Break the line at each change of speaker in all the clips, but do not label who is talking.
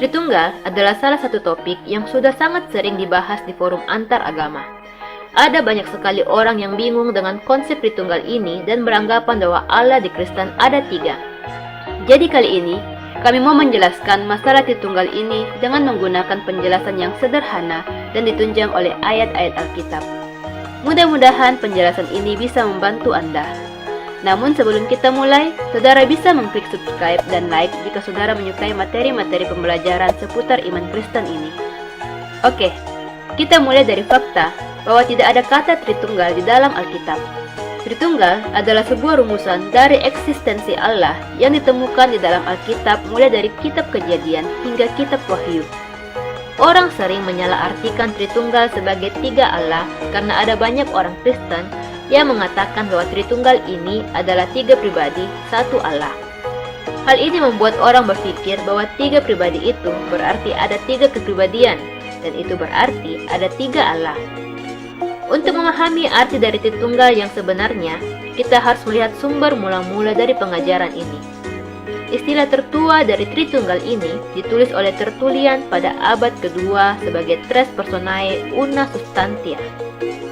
Tritunggal adalah salah satu topik yang sudah sangat sering dibahas di forum antar agama. Ada banyak sekali orang yang bingung dengan konsep Tritunggal ini dan beranggapan bahwa Allah di Kristen ada 3. Jadi kali ini, kami mau menjelaskan masalah Tritunggal ini dengan menggunakan penjelasan yang sederhana dan ditunjang oleh ayat-ayat Alkitab. Mudah-mudahan penjelasan ini bisa membantu Anda. Namun sebelum kita mulai, saudara bisa mengklik subscribe dan like jika saudara menyukai materi-materi pembelajaran seputar iman Kristen ini. Oke, kita mulai dari fakta bahwa tidak ada kata Tritunggal di dalam Alkitab. Tritunggal adalah sebuah rumusan dari eksistensi Allah yang ditemukan di dalam Alkitab mulai dari kitab Kejadian hingga kitab Wahyu. Orang sering menyalahartikan Tritunggal sebagai 3 Allah karena ada banyak orang Kristen yang mengatakan bahwa Tritunggal ini adalah 3 pribadi, 1 Allah. Hal ini membuat orang berpikir bahwa 3 pribadi itu berarti ada 3 kepribadian, dan itu berarti ada 3 Allah. Untuk memahami arti dari Tritunggal yang sebenarnya, kita harus melihat sumber mula-mula dari pengajaran ini. Istilah tertua dari Tritunggal ini ditulis oleh Tertullian pada abad kedua sebagai Tres Personae Una Substantia.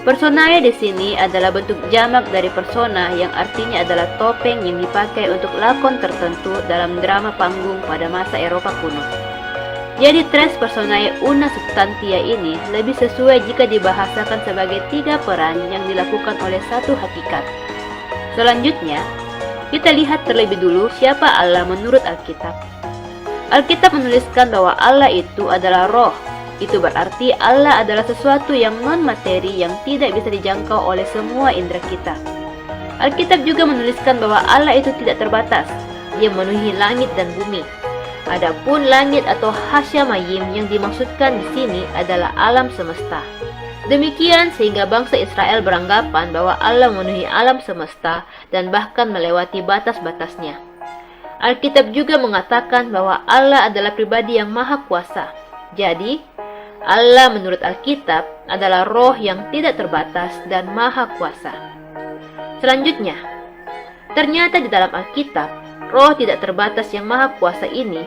Personae di sini adalah bentuk jamak dari persona yang artinya adalah topeng yang dipakai untuk lakon tertentu dalam drama panggung pada masa Eropa kuno. Jadi Tres Personae Una Substantia ini lebih sesuai jika dibahasakan sebagai 3 peran yang dilakukan oleh satu hakikat. Selanjutnya, kita lihat terlebih dulu siapa Allah menurut Alkitab. Alkitab menuliskan bahwa Allah itu adalah roh. Itu berarti Allah adalah sesuatu yang non-materi yang tidak bisa dijangkau oleh semua indera kita. Alkitab juga menuliskan bahwa Allah itu tidak terbatas. Dia memenuhi langit dan bumi. Adapun langit atau Hasyamayim yang dimaksudkan di sini adalah alam semesta. Demikian sehingga bangsa Israel beranggapan bahwa Allah memenuhi alam semesta dan bahkan melewati batas-batasnya. Alkitab juga mengatakan bahwa Allah adalah pribadi yang maha kuasa. Jadi, Allah menurut Alkitab adalah roh yang tidak terbatas dan maha kuasa. Selanjutnya, ternyata di dalam Alkitab, roh tidak terbatas yang maha kuasa ini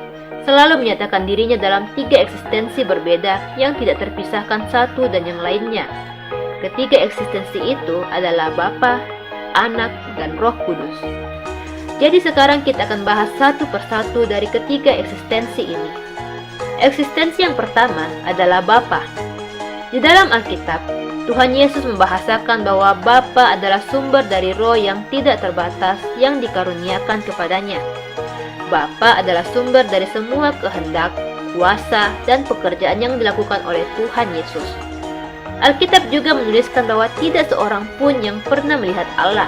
selalu menyatakan dirinya dalam 3 eksistensi berbeda yang tidak terpisahkan satu dan yang lainnya. Ketiga eksistensi itu adalah Bapa, Anak, dan Roh Kudus. Jadi sekarang kita akan bahas satu persatu dari ketiga eksistensi ini. Eksistensi yang pertama adalah Bapa. Di dalam Alkitab, Tuhan Yesus membahasakan bahwa Bapa adalah sumber dari roh yang tidak terbatas yang dikaruniakan kepadanya. Bapa adalah sumber dari semua kehendak, kuasa, dan pekerjaan yang dilakukan oleh Tuhan Yesus. Alkitab juga menuliskan bahwa tidak seorang pun yang pernah melihat Allah.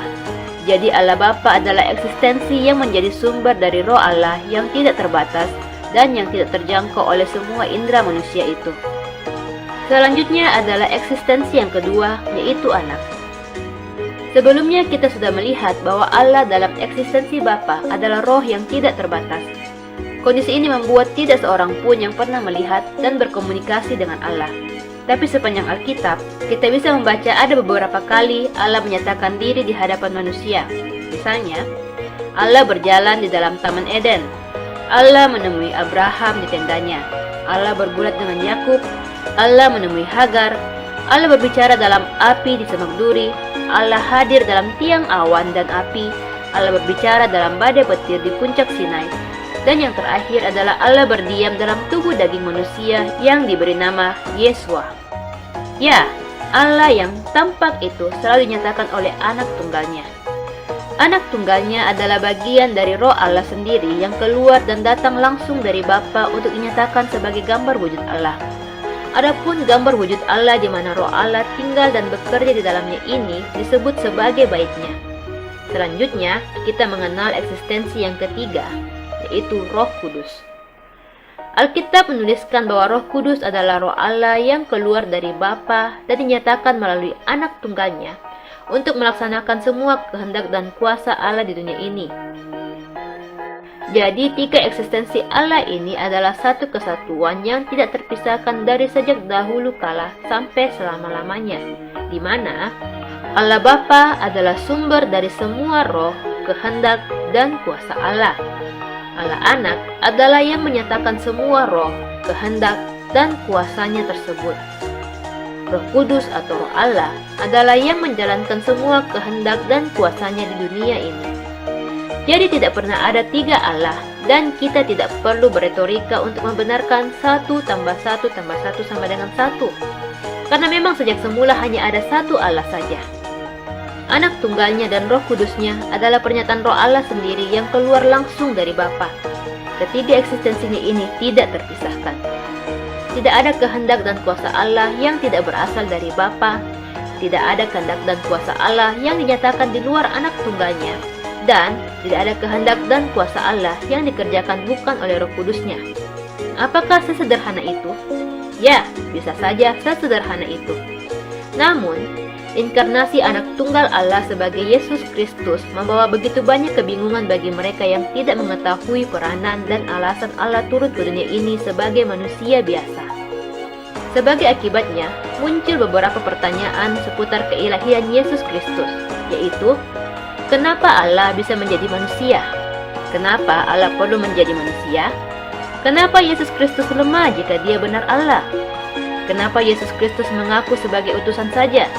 Jadi Allah Bapa adalah eksistensi yang menjadi sumber dari roh Allah yang tidak terbatas dan yang tidak terjangkau oleh semua indera manusia itu. Selanjutnya adalah eksistensi yang kedua, yaitu Anak. Sebelumnya kita sudah melihat bahwa Allah dalam eksistensi Bapa adalah roh yang tidak terbatas. Kondisi ini membuat tidak seorang pun yang pernah melihat dan berkomunikasi dengan Allah. Tapi sepanjang Alkitab, kita bisa membaca ada beberapa kali Allah menyatakan diri di hadapan manusia. Misalnya, Allah berjalan di dalam Taman Eden. Allah menemui Abraham di tendanya. Allah bergulat dengan Yakub. Allah menemui Hagar. Allah berbicara dalam api di semak duri. Allah hadir dalam tiang awan dan api. Allah berbicara dalam badai petir di puncak Sinai. Dan yang terakhir adalah Allah berdiam dalam tubuh daging manusia yang diberi nama Yesua. Ya, Allah yang tampak itu selalu dinyatakan oleh Anak Tunggalnya. Anak Tunggalnya adalah bagian dari roh Allah sendiri yang keluar dan datang langsung dari Bapa untuk dinyatakan sebagai gambar wujud Allah. Adapun gambar wujud Allah di mana roh Allah tinggal dan bekerja di dalamnya ini disebut sebagai baitnya. Selanjutnya, kita mengenal eksistensi yang ketiga, yaitu Roh Kudus. Alkitab menuliskan bahwa Roh Kudus adalah roh Allah yang keluar dari Bapa dan dinyatakan melalui Anak Tunggalnya untuk melaksanakan semua kehendak dan kuasa Allah di dunia ini. Jadi 3 eksistensi Allah ini adalah satu kesatuan yang tidak terpisahkan dari sejak dahulu kala sampai selama-lamanya, di mana Allah Bapa adalah sumber dari semua roh, kehendak, dan kuasa Allah. Allah Anak adalah yang menyatakan semua roh, kehendak, dan kuasanya tersebut. Roh Kudus atau Roh Allah adalah yang menjalankan semua kehendak dan kuasanya di dunia ini. Jadi tidak pernah ada 3 Allah, dan kita tidak perlu beretorika untuk membenarkan 1 tambah 1 tambah 1 sama dengan 1. Karena memang sejak semula hanya ada 1 Allah saja. Anak tunggalnya dan Roh Kudusnya adalah pernyataan Roh Allah sendiri yang keluar langsung dari Bapa. Ketiga eksistensinya ini tidak terpisahkan. Tidak ada kehendak dan kuasa Allah yang tidak berasal dari Bapa. Tidak ada kehendak dan kuasa Allah yang dinyatakan di luar Anak tunggalnya. Dan tidak ada kehendak dan kuasa Allah yang dikerjakan bukan oleh Roh Kudusnya. Apakah sesederhana itu? Ya, bisa saja sesederhana itu. Namun, inkarnasi Anak Tunggal Allah sebagai Yesus Kristus membawa begitu banyak kebingungan bagi mereka yang tidak mengetahui peranan dan alasan Allah turun ke dunia ini sebagai manusia biasa. Sebagai akibatnya, muncul beberapa pertanyaan seputar keilahian Yesus Kristus, yaitu, kenapa Allah bisa menjadi manusia? Kenapa Allah perlu menjadi manusia? Kenapa Yesus Kristus lemah jika Dia benar Allah? Kenapa Yesus Kristus mengaku sebagai utusan saja?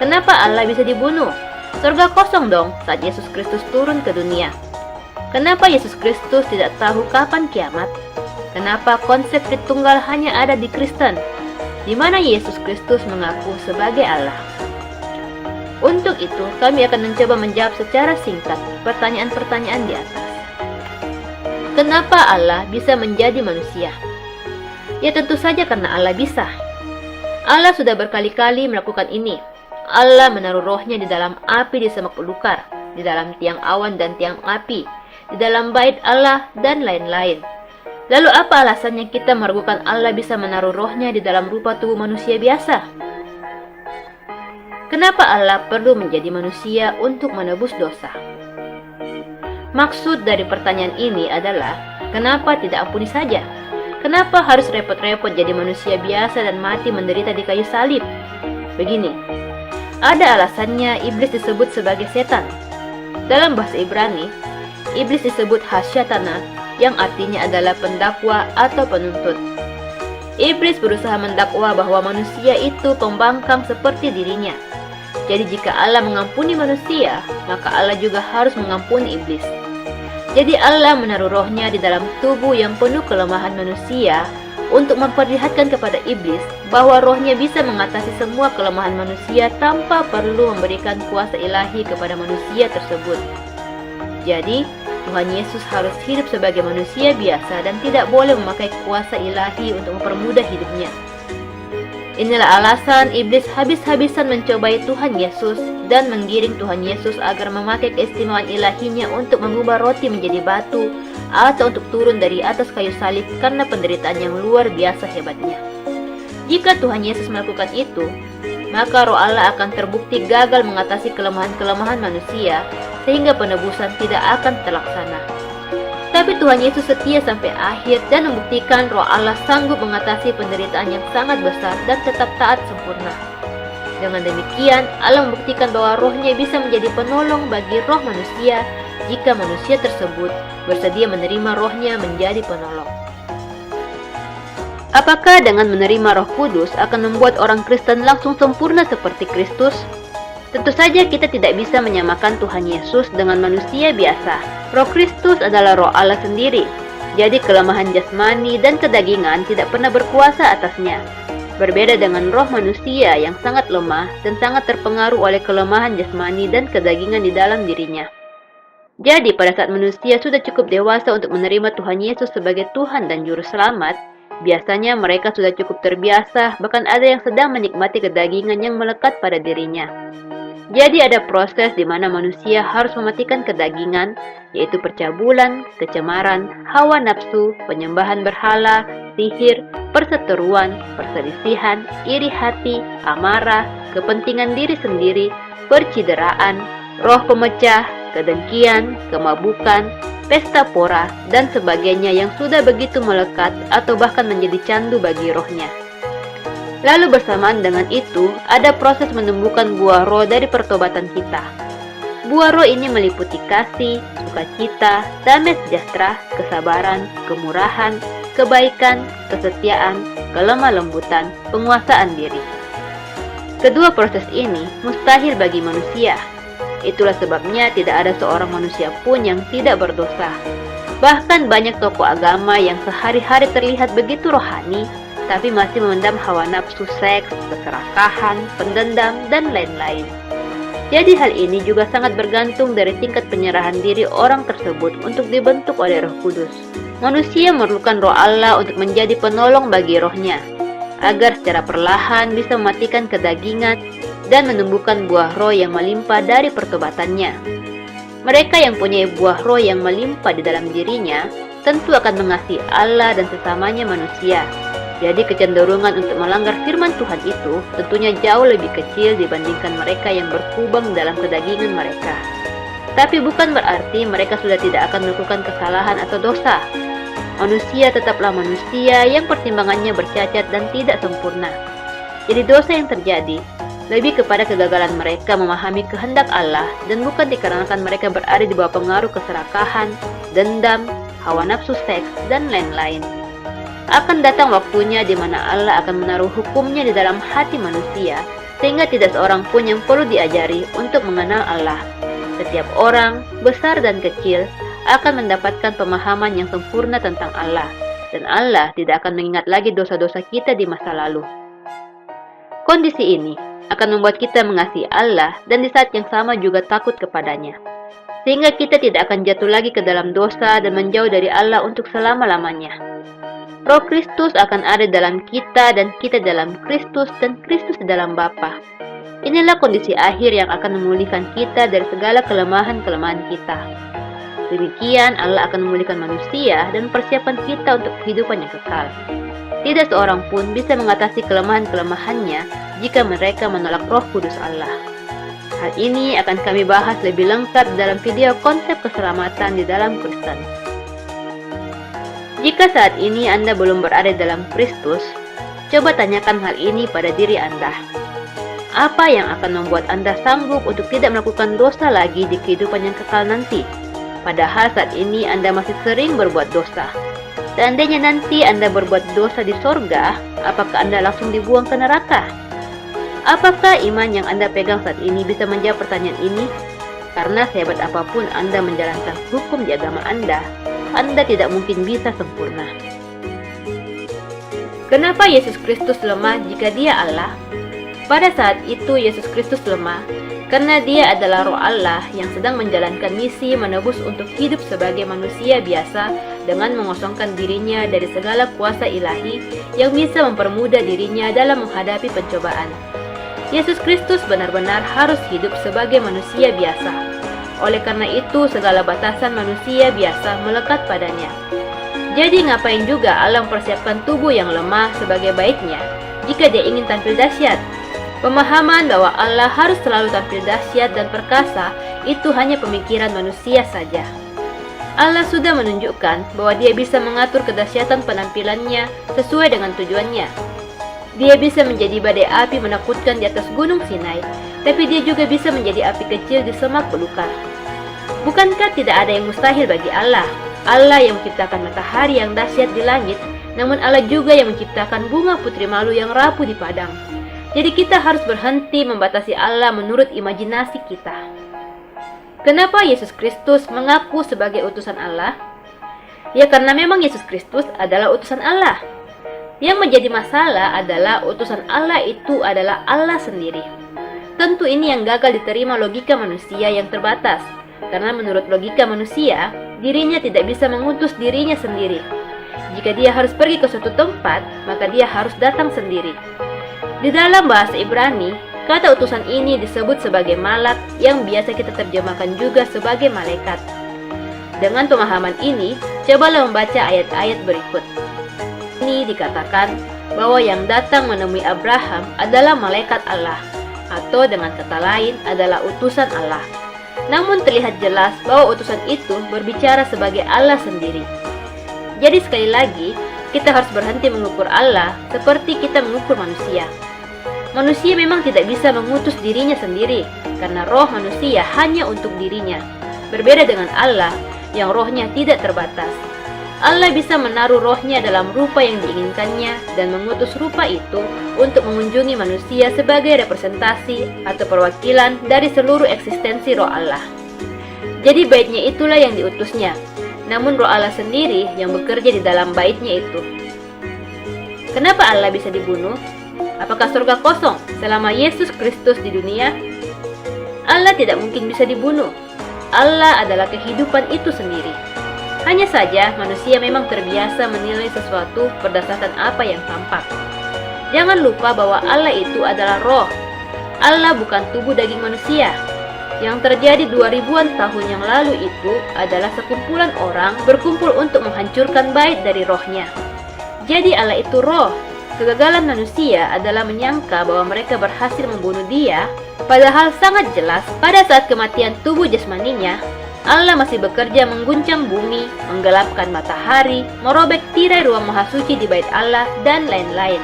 Kenapa Allah bisa dibunuh? Surga kosong dong saat Yesus Kristus turun ke dunia. Kenapa Yesus Kristus tidak tahu kapan kiamat? Kenapa konsep Tritunggal hanya ada di Kristen, di mana Yesus Kristus mengaku sebagai Allah? Untuk itu, kami akan mencoba menjawab secara singkat pertanyaan-pertanyaan di atas. Kenapa Allah bisa menjadi manusia? Ya tentu saja karena Allah bisa. Allah sudah berkali-kali melakukan ini. Allah menaruh rohnya di dalam api di semak belukar, di dalam tiang awan dan tiang api, di dalam bait Allah, dan lain-lain. Lalu apa alasannya kita meragukan Allah bisa menaruh rohnya di dalam rupa tubuh manusia biasa? Kenapa Allah perlu menjadi manusia untuk menebus dosa? Maksud dari pertanyaan ini adalah, kenapa tidak ampuni saja? Kenapa harus repot-repot jadi manusia biasa dan mati menderita di kayu salib? Begini, ada alasannya iblis disebut sebagai setan. Dalam bahasa Ibrani, iblis disebut hasyatana, yang artinya adalah pendakwa atau penuntut. Iblis berusaha mendakwa bahwa manusia itu pembangkang seperti dirinya. Jadi jika Allah mengampuni manusia, maka Allah juga harus mengampuni iblis. Jadi Allah menaruh rohnya di dalam tubuh yang penuh kelemahan manusia untuk memperlihatkan kepada iblis bahwa rohnya bisa mengatasi semua kelemahan manusia tanpa perlu memberikan kuasa ilahi kepada manusia tersebut. Jadi, Tuhan Yesus harus hidup sebagai manusia biasa dan tidak boleh memakai kuasa ilahi untuk mempermudah hidupnya. Inilah alasan iblis habis-habisan mencobai Tuhan Yesus dan menggiring Tuhan Yesus agar memakai keistimewaan ilahinya untuk mengubah roti menjadi batu atau untuk turun dari atas kayu salib karena penderitaan yang luar biasa hebatnya. Jika Tuhan Yesus melakukan itu, maka Roh Allah akan terbukti gagal mengatasi kelemahan-kelemahan manusia sehingga penebusan tidak akan terlaksana. Tapi Tuhan Yesus setia sampai akhir dan membuktikan Roh Allah sanggup mengatasi penderitaan yang sangat besar dan tetap taat sempurna. Dengan demikian, Allah membuktikan bahwa rohnya bisa menjadi penolong bagi roh manusia jika manusia tersebut bersedia menerima rohnya menjadi penolong. Apakah dengan menerima Roh Kudus akan membuat orang Kristen langsung sempurna seperti Kristus? Tentu saja kita tidak bisa menyamakan Tuhan Yesus dengan manusia biasa. Roh Kristus adalah Roh Allah sendiri. Jadi kelemahan jasmani dan kedagingan tidak pernah berkuasa atasnya. Berbeda dengan roh manusia yang sangat lemah dan sangat terpengaruh oleh kelemahan jasmani dan kedagingan di dalam dirinya. Jadi pada saat manusia sudah cukup dewasa untuk menerima Tuhan Yesus sebagai Tuhan dan Juru Selamat, biasanya mereka sudah cukup terbiasa, bahkan ada yang sedang menikmati kedagingan yang melekat pada dirinya. Jadi ada proses di mana manusia harus mematikan kedagingan, yaitu percabulan, kecemaran, hawa nafsu, penyembahan berhala, sihir, perseteruan, perselisihan, iri hati, amarah, kepentingan diri sendiri, percideraan, roh pemecah, kedengkian, kemabukan, pesta pora, dan sebagainya yang sudah begitu melekat atau bahkan menjadi candu bagi rohnya. Lalu bersamaan dengan itu, ada proses menumbuhkan buah roh dari pertobatan kita. Buah roh ini meliputi kasih, sukacita, damai sejahtera, kesabaran, kemurahan, kebaikan, kesetiaan, kelemah lembutan, penguasaan diri. Kedua proses ini mustahil bagi manusia. Itulah sebabnya tidak ada seorang manusia pun yang tidak berdosa. Bahkan banyak tokoh agama yang sehari-hari terlihat begitu rohani, tapi masih memendam hawa nafsu seks, keserakahan, pendendam, dan lain-lain. Jadi hal ini juga sangat bergantung dari tingkat penyerahan diri orang tersebut untuk dibentuk oleh Roh Kudus. Manusia memerlukan Roh Allah untuk menjadi penolong bagi rohnya, agar secara perlahan bisa mematikan kedagingan dan menumbuhkan buah roh yang melimpah dari pertobatannya. Mereka yang punya buah roh yang melimpah di dalam dirinya tentu akan mengasihi Allah dan sesamanya manusia. Jadi kecenderungan untuk melanggar firman Tuhan itu tentunya jauh lebih kecil dibandingkan mereka yang berkubang dalam kedagingan mereka. Tapi bukan berarti mereka sudah tidak akan melakukan kesalahan atau dosa. Manusia tetaplah manusia yang pertimbangannya bercacat dan tidak sempurna. Jadi dosa yang terjadi lebih kepada kegagalan mereka memahami kehendak Allah dan bukan dikarenakan mereka berada di bawah pengaruh keserakahan, dendam, hawa nafsu seks, dan lain-lain. Akan datang waktunya di mana Allah akan menaruh hukumnya di dalam hati manusia, sehingga tidak seorang pun yang perlu diajari untuk mengenal Allah. Setiap orang, besar dan kecil, akan mendapatkan pemahaman yang sempurna tentang Allah, dan Allah tidak akan mengingat lagi dosa-dosa kita di masa lalu. Kondisi ini akan membuat kita mengasihi Allah dan di saat yang sama juga takut kepadanya, sehingga kita tidak akan jatuh lagi ke dalam dosa dan menjauh dari Allah untuk selama-lamanya. Roh Kristus akan ada dalam kita dan kita dalam Kristus dan Kristus di dalam Bapa. Inilah kondisi akhir yang akan memulihkan kita dari segala kelemahan-kelemahan kita. Demikian Allah akan memulihkan manusia dan persiapan kita untuk kehidupan yang kekal. Tidak seorang pun bisa mengatasi kelemahan-kelemahannya jika mereka menolak Roh Kudus Allah. Hal ini akan kami bahas lebih lengkap dalam video konsep keselamatan di dalam Kristen. Jika saat ini Anda belum berada dalam Kristus, coba tanyakan hal ini pada diri Anda. Apa yang akan membuat Anda sanggup untuk tidak melakukan dosa lagi di kehidupan yang kekal nanti? Padahal saat ini Anda masih sering berbuat dosa. Seandainya nanti Anda berbuat dosa di sorga, apakah Anda langsung dibuang ke neraka? Apakah iman yang Anda pegang saat ini bisa menjawab pertanyaan ini? Karena sehebat apapun Anda menjalankan hukum di agama Anda tidak mungkin bisa sempurna. Kenapa Yesus Kristus lemah jika Dia Allah? Pada saat itu Yesus Kristus lemah karena Dia adalah Roh Allah yang sedang menjalankan misi menebus untuk hidup sebagai manusia biasa dengan mengosongkan dirinya dari segala kuasa ilahi yang bisa mempermudah dirinya dalam menghadapi pencobaan. Yesus Kristus benar-benar harus hidup sebagai manusia biasa. Oleh karena itu, segala batasan manusia biasa melekat padanya. Jadi ngapain juga Allah mempersiapkan tubuh yang lemah sebagai baiknya jika Dia ingin tampil dahsyat? Pemahaman bahwa Allah harus selalu tampil dahsyat dan perkasa itu hanya pemikiran manusia saja. Allah sudah menunjukkan bahwa Dia bisa mengatur kedahsyatan penampilannya sesuai dengan tujuannya. Dia bisa menjadi badai api menakutkan di atas gunung Sinai, tapi Dia juga bisa menjadi api kecil di semak belukar. Bukankah tidak ada yang mustahil bagi Allah? Allah yang menciptakan matahari yang dahsyat di langit, namun Allah juga yang menciptakan bunga putri malu yang rapuh di padang. Jadi kita harus berhenti membatasi Allah menurut imajinasi kita. Kenapa Yesus Kristus mengaku sebagai utusan Allah? Ya karena memang Yesus Kristus adalah utusan Allah. Yang menjadi masalah adalah utusan Allah itu adalah Allah sendiri. Tentu ini yang gagal diterima logika manusia yang terbatas, karena menurut logika manusia, dirinya tidak bisa mengutus dirinya sendiri. Jika dia harus pergi ke suatu tempat, maka dia harus datang sendiri. Di dalam bahasa Ibrani, kata utusan ini disebut sebagai malak yang biasa kita terjemahkan juga sebagai malaikat. Dengan pemahaman ini, cobalah membaca ayat-ayat berikut. Ini dikatakan bahwa yang datang menemui Abraham adalah malaikat Allah, atau dengan kata lain adalah utusan Allah. Namun terlihat jelas bahwa utusan itu berbicara sebagai Allah sendiri. Jadi sekali lagi, kita harus berhenti mengukur Allah seperti kita mengukur manusia. Manusia memang tidak bisa mengutus dirinya sendiri, karena roh manusia hanya untuk dirinya. Berbeda dengan Allah yang rohnya tidak terbatas. Allah bisa menaruh rohnya dalam rupa yang diinginkannya dan mengutus rupa itu untuk mengunjungi manusia sebagai representasi atau perwakilan dari seluruh eksistensi roh Allah. Jadi baitnya itulah yang diutusnya, namun roh Allah sendiri yang bekerja di dalam baitnya itu. Kenapa Allah bisa dibunuh? Apakah surga kosong selama Yesus Kristus di dunia? Allah tidak mungkin bisa dibunuh. Allah adalah kehidupan itu sendiri. Hanya saja manusia memang terbiasa menilai sesuatu berdasarkan apa yang tampak. Jangan lupa bahwa Allah itu adalah roh. Allah bukan tubuh daging manusia. Yang terjadi 2000-an tahun yang lalu itu adalah sekumpulan orang berkumpul untuk menghancurkan bait dari rohnya. Jadi Allah itu roh. Kegagalan manusia adalah menyangka bahwa mereka berhasil membunuh dia, padahal sangat jelas pada saat kematian tubuh jasmaninya, Allah masih bekerja mengguncang bumi, menggelapkan matahari, merobek tirai ruang maha suci di bait Allah, dan lain-lain.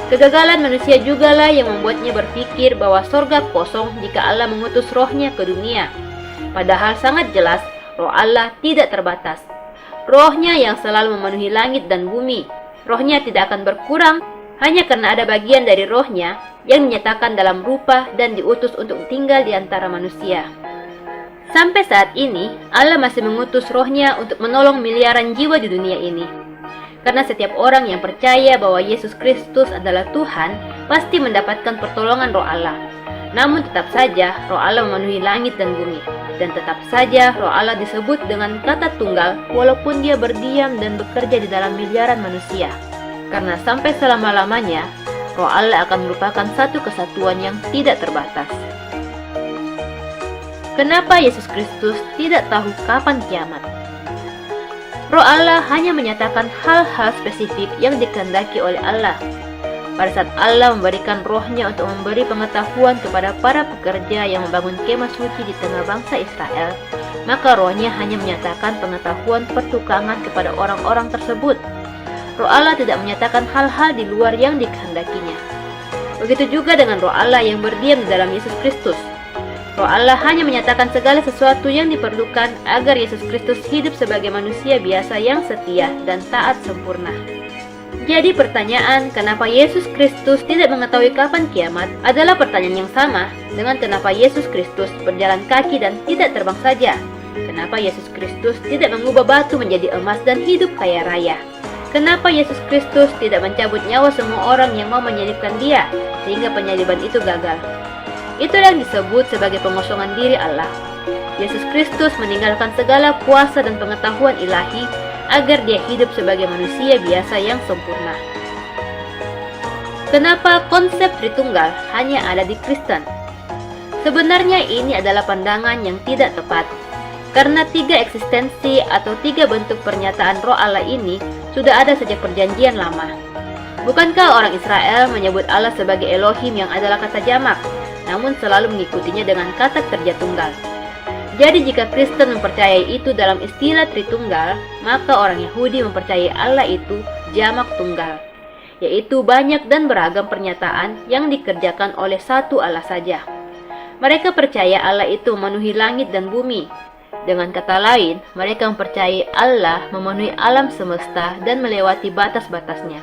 Kegagalan manusia jugalah yang membuatnya berpikir bahwa sorga kosong jika Allah mengutus rohnya ke dunia. Padahal sangat jelas, roh Allah tidak terbatas. Rohnya yang selalu memenuhi langit dan bumi. Rohnya tidak akan berkurang, hanya karena ada bagian dari rohnya yang dinyatakan dalam rupa dan diutus untuk tinggal di antara manusia. Sampai saat ini, Allah masih mengutus rohnya untuk menolong miliaran jiwa di dunia ini. Karena setiap orang yang percaya bahwa Yesus Kristus adalah Tuhan, pasti mendapatkan pertolongan roh Allah. Namun tetap saja, roh Allah memenuhi langit dan bumi. Dan tetap saja, roh Allah disebut dengan kata tunggal, walaupun dia berdiam dan bekerja di dalam miliaran manusia. Karena sampai selama-lamanya, roh Allah akan merupakan satu kesatuan yang tidak terbatas. Kenapa Yesus Kristus tidak tahu kapan kiamat? Roh Allah hanya menyatakan hal-hal spesifik yang dikehendaki oleh Allah. Pada saat Allah memberikan rohnya untuk memberi pengetahuan kepada para pekerja yang membangun kemah suci di tengah bangsa Israel, maka rohnya hanya menyatakan pengetahuan pertukangan kepada orang-orang tersebut. Roh Allah tidak menyatakan hal-hal di luar yang dikehendakinya. Begitu juga dengan roh Allah yang berdiam di dalam Yesus Kristus. Roh Allah hanya menyatakan segala sesuatu yang diperlukan agar Yesus Kristus hidup sebagai manusia biasa yang setia dan taat sempurna. Jadi pertanyaan kenapa Yesus Kristus tidak mengetahui kapan kiamat adalah pertanyaan yang sama dengan kenapa Yesus Kristus berjalan kaki dan tidak terbang saja. Kenapa Yesus Kristus tidak mengubah batu menjadi emas dan hidup kaya raya? Kenapa Yesus Kristus tidak mencabut nyawa semua orang yang mau menyalibkan dia sehingga penyaliban itu gagal? Itulah yang disebut sebagai pengosongan diri Allah. Yesus Kristus meninggalkan segala kuasa dan pengetahuan ilahi agar dia hidup sebagai manusia biasa yang sempurna. Kenapa konsep Tritunggal hanya ada di Kristen? Sebenarnya ini adalah pandangan yang tidak tepat, karena 3 eksistensi atau 3 bentuk pernyataan roh Allah ini sudah ada sejak perjanjian lama. Bukankah orang Israel menyebut Allah sebagai Elohim yang adalah kata jamak, namun selalu mengikutinya dengan kata kerja tunggal? Jadi jika Kristen mempercayai itu dalam istilah Tritunggal, maka orang Yahudi mempercayai Allah itu jamak tunggal, yaitu banyak dan beragam pernyataan yang dikerjakan oleh satu Allah saja. Mereka percaya Allah itu memenuhi langit dan bumi. Dengan kata lain, mereka mempercayai Allah memenuhi alam semesta dan melewati batas-batasnya.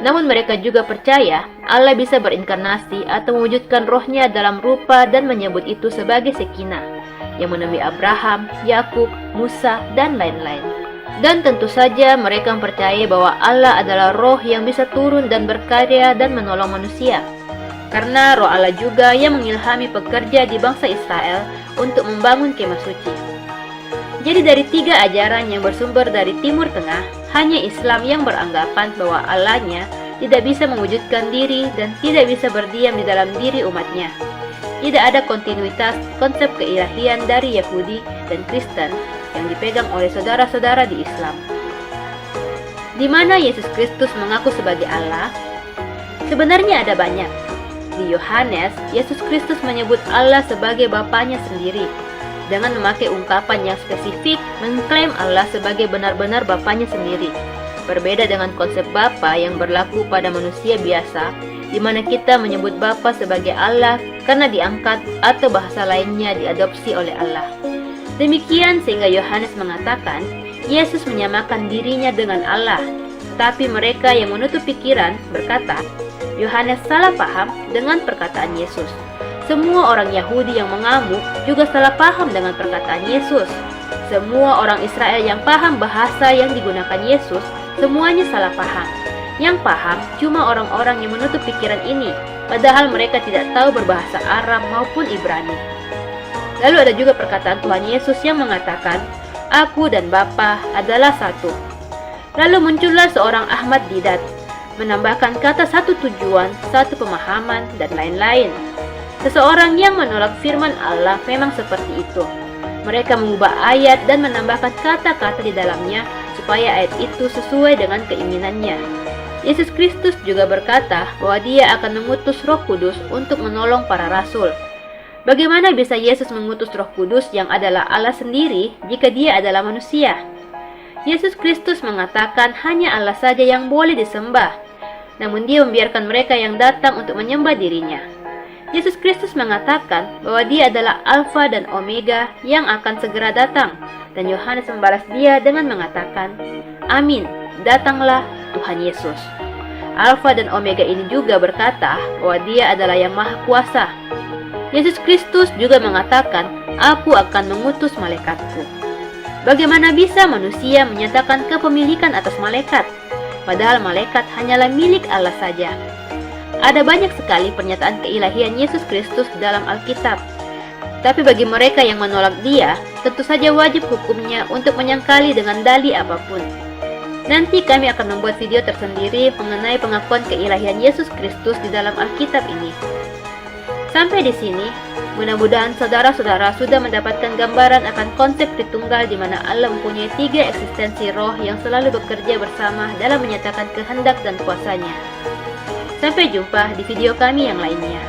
Namun mereka juga percaya Allah bisa berinkarnasi atau mewujudkan rohnya dalam rupa dan menyebut itu sebagai Shekinah yang menemui Abraham, Yakub, Musa, dan lain-lain. Dan tentu saja mereka mempercayai bahwa Allah adalah roh yang bisa turun dan berkarya dan menolong manusia. Karena roh Allah juga yang mengilhami pekerja di bangsa Israel untuk membangun kemah suci. Jadi dari 3 ajaran yang bersumber dari Timur Tengah, hanya Islam yang beranggapan bahwa Allahnya tidak bisa mewujudkan diri dan tidak bisa berdiam di dalam diri umatnya. Tidak ada kontinuitas konsep keilahian dari Yahudi dan Kristen yang dipegang oleh saudara-saudara di Islam. Di mana Yesus Kristus mengaku sebagai Allah? Sebenarnya ada banyak. Di Yohanes, Yesus Kristus menyebut Allah sebagai Bapanya sendiri. Dengan memakai ungkapan yang spesifik, mengklaim Allah sebagai benar-benar Bapanya sendiri. Berbeda dengan konsep Bapa yang berlaku pada manusia biasa, di mana kita menyebut Bapa sebagai Allah karena diangkat atau bahasa lainnya diadopsi oleh Allah. Demikian sehingga Yohanes mengatakan Yesus menyamakan dirinya dengan Allah. Tetapi mereka yang menutup pikiran berkata, Yohanes salah paham dengan perkataan Yesus. Semua orang Yahudi yang mengamuk juga salah paham dengan perkataan Yesus. Semua orang Israel yang paham bahasa yang digunakan Yesus, semuanya salah paham. Yang paham cuma orang-orang yang menutup pikiran ini, padahal mereka tidak tahu berbahasa Aram maupun Ibrani. Lalu ada juga perkataan Tuhan Yesus yang mengatakan, Aku dan Bapa adalah satu. Lalu muncullah seorang Ahmad Didat, menambahkan kata satu tujuan, satu pemahaman, dan lain-lain. Seseorang yang menolak firman Allah memang seperti itu. Mereka mengubah ayat dan menambahkan kata-kata di dalamnya supaya ayat itu sesuai dengan keinginannya. Yesus Kristus juga berkata bahwa Dia akan mengutus Roh Kudus untuk menolong para rasul. Bagaimana bisa Yesus mengutus Roh Kudus yang adalah Allah sendiri jika Dia adalah manusia? Yesus Kristus mengatakan hanya Allah saja yang boleh disembah, namun Dia membiarkan mereka yang datang untuk menyembah dirinya. Yesus Kristus mengatakan bahwa Dia adalah Alfa dan Omega yang akan segera datang, dan Yohanes membalas Dia dengan mengatakan, Amin, datanglah Tuhan Yesus. Alfa dan Omega ini juga berkata bahwa Dia adalah yang Maha Kuasa. Yesus Kristus juga mengatakan, Aku akan mengutus malaikatku. Bagaimana bisa manusia menyatakan kepemilikan atas malaikat, padahal malaikat hanyalah milik Allah saja? Ada banyak sekali pernyataan keilahian Yesus Kristus dalam Alkitab. Tapi bagi mereka yang menolak Dia, tentu saja wajib hukumnya untuk menyangkali dengan dalih apapun. Nanti kami akan membuat video tersendiri mengenai pengakuan keilahian Yesus Kristus di dalam Alkitab ini. Sampai di sini, mudah-mudahan saudara-saudara sudah mendapatkan gambaran akan konsep Tritunggal di mana Allah mempunyai 3 eksistensi roh yang selalu bekerja bersama dalam menyatakan kehendak dan kuasanya. Sampai jumpa di video kami yang lainnya.